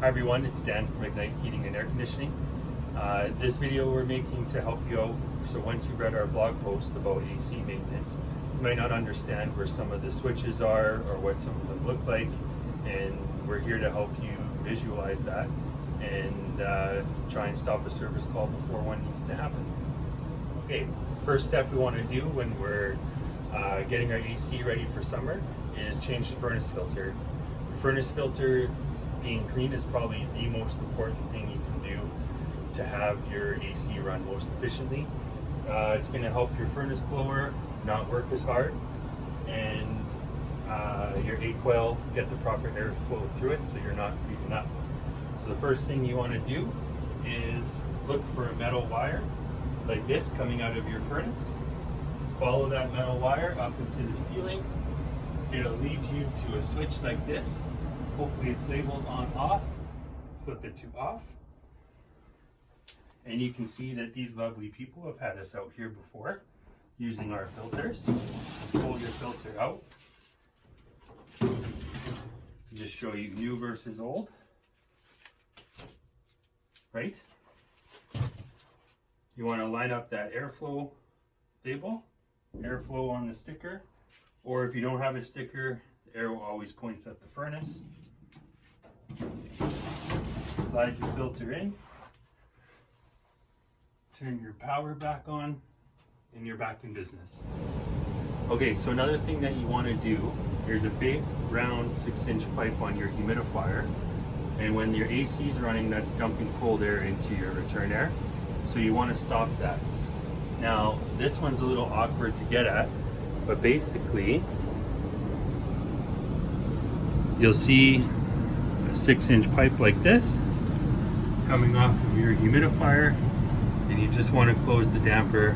Hi everyone, it's Dan from Ignite Heating and Air Conditioning. This video we're making to help you out. So once you've read our blog post about AC maintenance, you might not understand where some of the switches are or what some of them look like, and we're here to help you visualize that and try and stop a service call before one needs to happen. Okay, first step we want to do when we're getting our AC ready for summer is change the furnace filter. The furnace filter being clean is probably the most important thing you can do to have your AC run most efficiently. It's going to help your furnace blower not work as hard, and your A coil get the proper airflow through it so you're not freezing up. So the first thing you want to do is look for a metal wire like this coming out of your furnace. Follow that metal wire up into the ceiling. It'll lead you to a switch like this. Hopefully it's labeled on off. Flip it to off. And you can see that these lovely people have had us out here before using our filters. Pull your filter out. Just show you new versus old. Right? You want to line up that airflow label, airflow on the sticker, or if you don't have a sticker, the arrow always points at the furnace. Slide your filter in, turn your power back on, and you're back in business. Okay, so another thing that you want to do, there's a big round 6-inch pipe on your humidifier, and when your AC is running, that's dumping cold air into your return air. So you want to stop that. Now, this one's a little awkward to get at, but basically, you'll see a 6-inch pipe like this coming off of your humidifier, and you just want to close the damper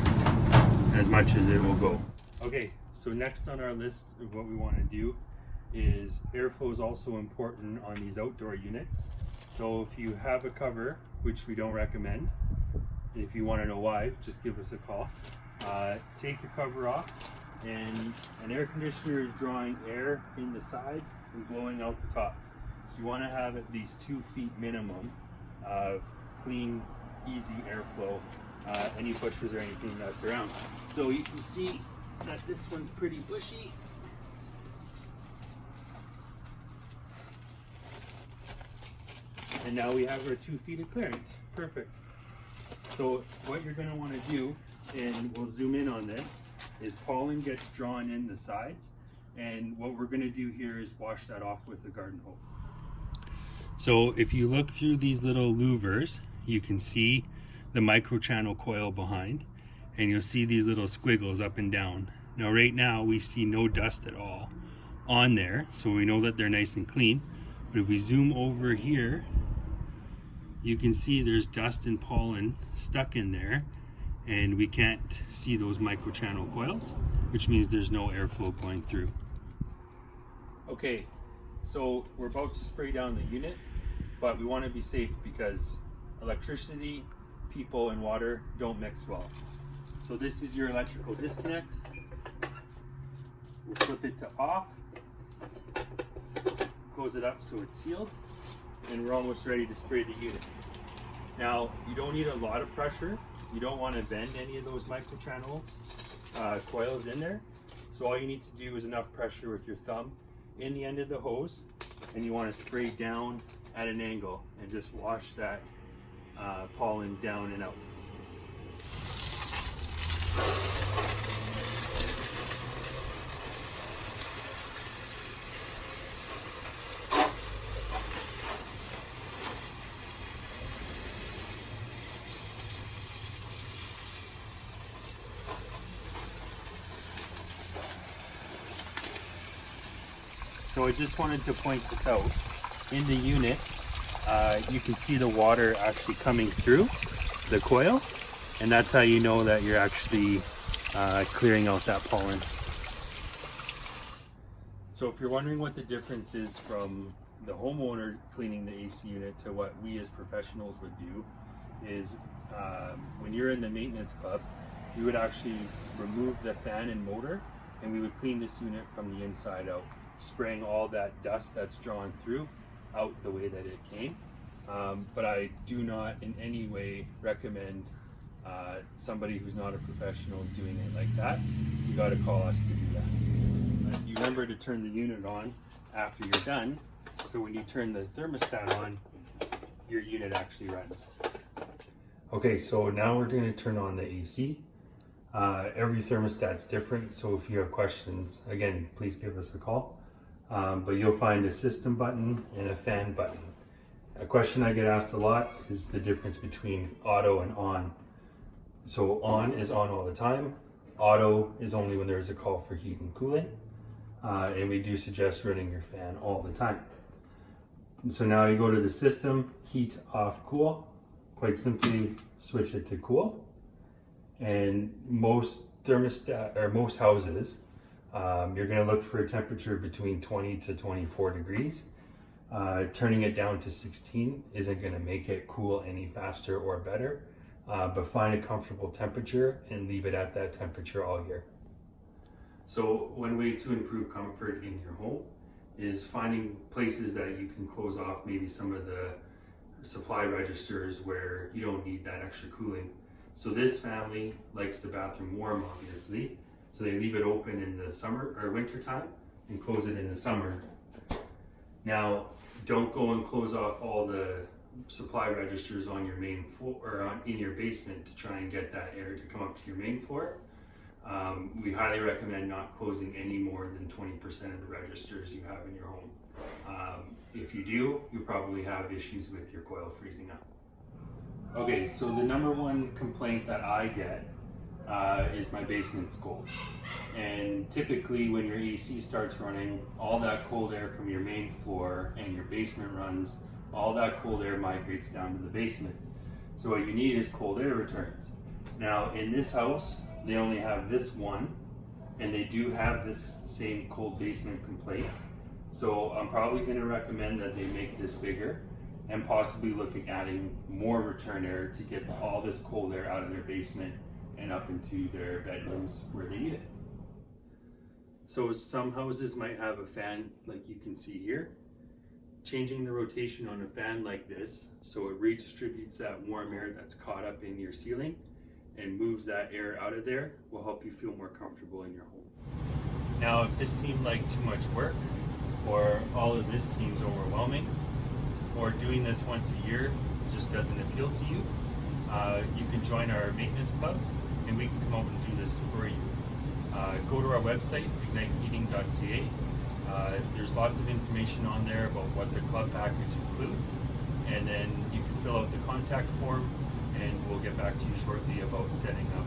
as much as it will go. Okay, so next on our list of what we want to do is airflow is also important on these outdoor units. So if you have a cover, which we don't recommend, and if you want to know why, just give us a call. Take your cover off, and an air conditioner is drawing air in the sides and blowing out the top. So you want to have at least 2 feet minimum of clean, easy airflow, any bushes or anything that's around. So you can see that this one's pretty bushy. And now we have our 2 feet of clearance. Perfect. So what you're going to want to do, and we'll zoom in on this, is pollen gets drawn in the sides, and what we're going to do here is wash that off with a garden hose. So if you look through these little louvers, you can see the microchannel coil behind, and you'll see these little squiggles up and down. Now right now we see no dust at all on there, so we know that they're nice and clean. But if we zoom over here, you can see there's dust and pollen stuck in there, and we can't see those microchannel coils, which means there's no airflow going through. Okay, so we're about to spray down the unit, but we want to be safe because electricity, people, and water don't mix well. So this is your electrical disconnect. We'll flip it to off, close it up so it's sealed, and we're almost ready to spray the unit. Now, you don't need a lot of pressure. You don't want to bend any of those microchannel coils in there. So all you need to do is enough pressure with your thumb in the end of the hose, and you want to spray down at an angle and just wash that pollen down and out. So I just wanted to point this out. In the unit, you can see the water actually coming through the coil, and that's how you know that you're actually clearing out that pollen. So if you're wondering what the difference is from the homeowner cleaning the AC unit to what we as professionals would do, is when you're in the maintenance club, we would actually remove the fan and motor, and we would clean this unit from the inside out, spraying all that dust that's drawn through out the way that it came. but I do not in any way recommend somebody who's not a professional doing it like that. You got to call us to do that. You remember to turn the unit on after you're done, so when you turn the thermostat on, your unit actually runs. Okay, so now we're going to turn on the AC. Every thermostat's different, so if you have questions, again, please give us a call. But you'll find a system button and a fan button. A question I get asked a lot is the difference between auto and on. So on is on all the time. Auto is only when there's a call for heat and cooling. And we do suggest running your fan all the time. And so now you go to the system, heat, off, cool. Quite simply switch it to cool. And most thermostat or most houses, you're going to look for a temperature between 20 to 24 degrees. Turning it down to 16 isn't going to make it cool any faster or better, but find a comfortable temperature and leave it at that temperature all year. So one way to improve comfort in your home is finding places that you can close off maybe some of the supply registers where you don't need that extra cooling. So this family likes the bathroom warm, obviously, so they leave it open in the summer or winter time and close it in the summer. Now, don't go and close off all the supply registers on your main floor or in your basement to try and get that air to come up to your main floor. We highly recommend not closing any more than 20% of the registers you have in your home. If you do, you probably have issues with your coil freezing up. Okay, so the number one complaint that I get is my basement's cold. And typically when your AC starts running, all that cold air from your main floor and your basement runs, all that cold air migrates down to the basement. So what you need is cold air returns. Now in this house, they only have this one, and they do have this same cold basement complaint. So I'm probably going to recommend that they make this bigger and possibly look at adding more return air to get all this cold air out of their basement and up into their bedrooms where they need it. So some houses might have a fan like you can see here. Changing the rotation on a fan like this so it redistributes that warm air that's caught up in your ceiling and moves that air out of there will help you feel more comfortable in your home. Now if this seemed like too much work, or all of this seems overwhelming, or doing this once a year just doesn't appeal to you, you can join our maintenance club and we can come out and do this for you. Go to our website, igniteheating.ca. There's lots of information on there about what the club package includes, and then you can fill out the contact form and we'll get back to you shortly about setting up